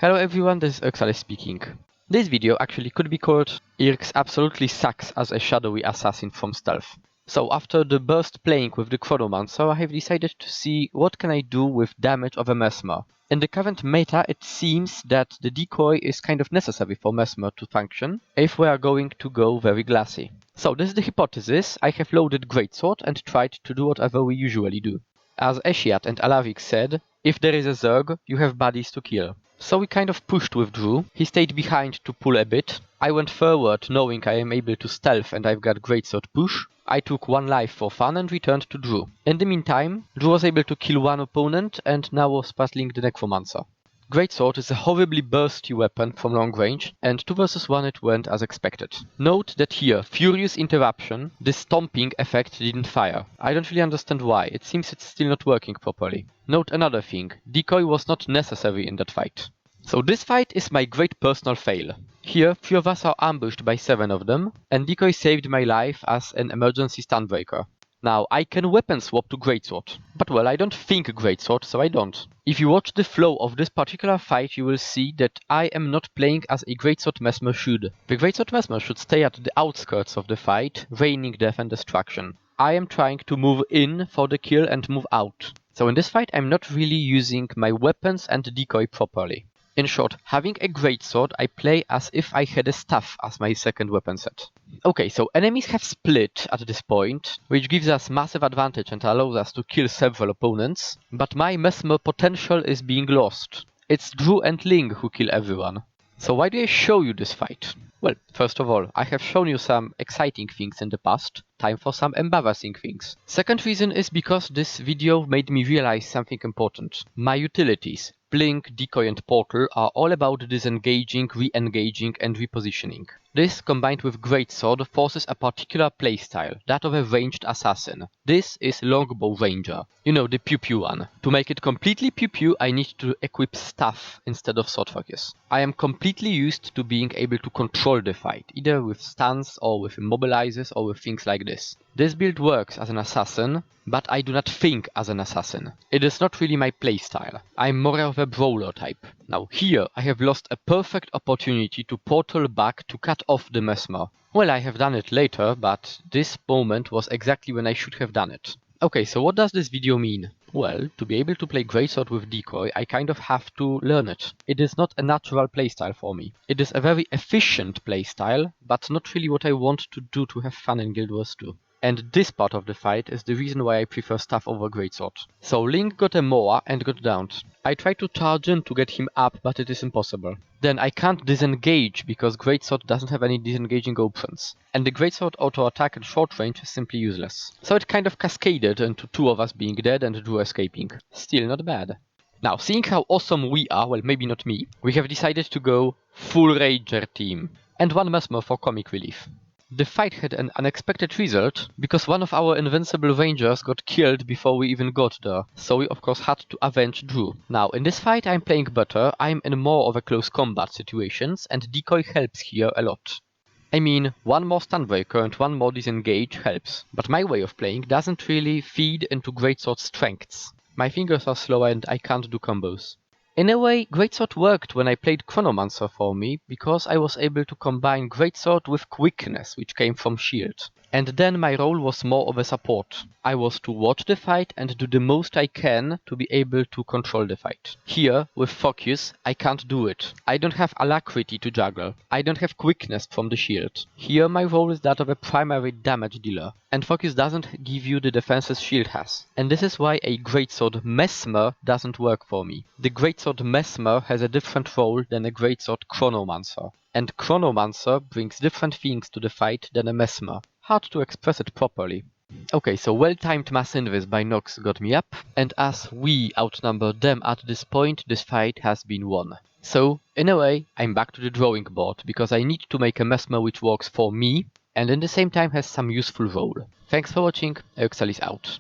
Hello everyone, this is Gw2 speaking. This video actually could be called Irx absolutely sucks as a shadowy assassin from stealth. So after the burst playing with the Chronomancer, I have decided to see what can I do with damage of a Mesmer. In the current meta, it seems that the Decoy is kind of necessary for Mesmer to function if we are going to go very glassy. So this is the hypothesis. I have loaded Greatsword and tried to do whatever we usually do. As Eshiat and Alavik said, if there is a Zerg, you have buddies to kill. So we kind of pushed with Gw2. He stayed behind to pull a bit. I went forward knowing I am able to stealth and I've got Greatsword push. I took one life for fun and returned to Gw2. In the meantime, Gw2 was able to kill one opponent and now was puzzling the Necromancer. Greatsword is a horribly bursty weapon from long range, and 2 vs 1 it went as expected. Note that here, Furious Interruption, the stomping effect didn't fire. I don't really understand why, it seems it's still not working properly. Note another thing, Decoy was not necessary in that fight. So this fight is my great personal fail. Here, 3 of us are ambushed by 7 of them, and Decoy saved my life as an emergency stunbreaker. Now, I can weapon swap to Greatsword, but well, I don't think Greatsword, so I don't. If you watch the flow of this particular fight, you will see that I am not playing as a Greatsword Mesmer should. The Greatsword Mesmer should stay at the outskirts of the fight, raining death and destruction. I am trying to move in for the kill and move out. So in this fight, I'm not really using my weapons and Decoy properly. In short, having a Greatsword, I play as if I had a staff as my second weapon set. Okay, so enemies have split at this point, which gives us massive advantage and allows us to kill several opponents, but my Mesmer potential is being lost. It's Gw2 and Ling who kill everyone. So why do I show you this fight? Well, first of all, I have shown you some exciting things in the past, time for some embarrassing things. Second reason is because this video made me realize something important. My utilities, Blink, Decoy and Portal, are all about disengaging, re-engaging and repositioning. This, combined with Greatsword, forces a particular playstyle, that of a ranged assassin. This is Longbow Ranger. You know, the pew-pew one. To make it completely pew-pew, I need to equip staff instead of sword focus. I am completely used to being able to control the fight, either with stuns or with immobilizers or with things like this. This build works as an assassin, but I do not think as an assassin. It is not really my playstyle. I am more of a brawler type. Now here I have lost a perfect opportunity to portal back to cut off the Mesmer. Well, I have done it later, but this moment was exactly when I should have done it. Okay, so what does this video mean? Well, to be able to play Greatsword with Decoy, I kind of have to learn it. It is not a natural playstyle for me. It is a very efficient playstyle, but not really what I want to do to have fun in Guild Wars 2. And this part of the fight is the reason why I prefer staff over Greatsword. So Link got a Moa and got downed. I tried to charge in to get him up, but it is impossible. Then I can't disengage because Greatsword doesn't have any disengaging options. And the Greatsword auto attack at short range is simply useless. So it kind of cascaded into 2 of us being dead and Gw2 escaping. Still not bad. Now, seeing how awesome we are, well, maybe not me, we have decided to go full Ranger team. And 1 Mesmer for comic relief. The fight had an unexpected result, because one of our invincible rangers got killed before we even got there, so we of course had to avenge Gw2. Now, in this fight I'm playing better, I'm in more of a close combat situations, and Decoy helps here a lot. I mean, 1 more Stunbreaker and 1 more Disengage helps, but my way of playing doesn't really feed into Greatsword's strengths. My fingers are slow and I can't do combos. In a way, Greatsword worked when I played Chronomancer for me, because I was able to combine Greatsword with quickness, which came from shield. And then my role was more of a support. I was to watch the fight and do the most I can to be able to control the fight. Here, with focus, I can't do it. I don't have alacrity to juggle. I don't have quickness from the shield. Here my role is that of a primary damage dealer. And focus doesn't give you the defenses shield has. And this is why a Greatsword Mesmer doesn't work for me. The Greatsword Mesmer has a different role than a Greatsword Chronomancer. And Chronomancer brings different things to the fight than a Mesmer. Hard to express it properly. Okay, so well-timed mass invis by Nox got me up, and as we outnumbered them at this point, this fight has been won. So, in a way, I'm back to the drawing board, because I need to make a Mesmer which works for me, and in the same time has some useful role. Thanks for watching, Gw2 is out.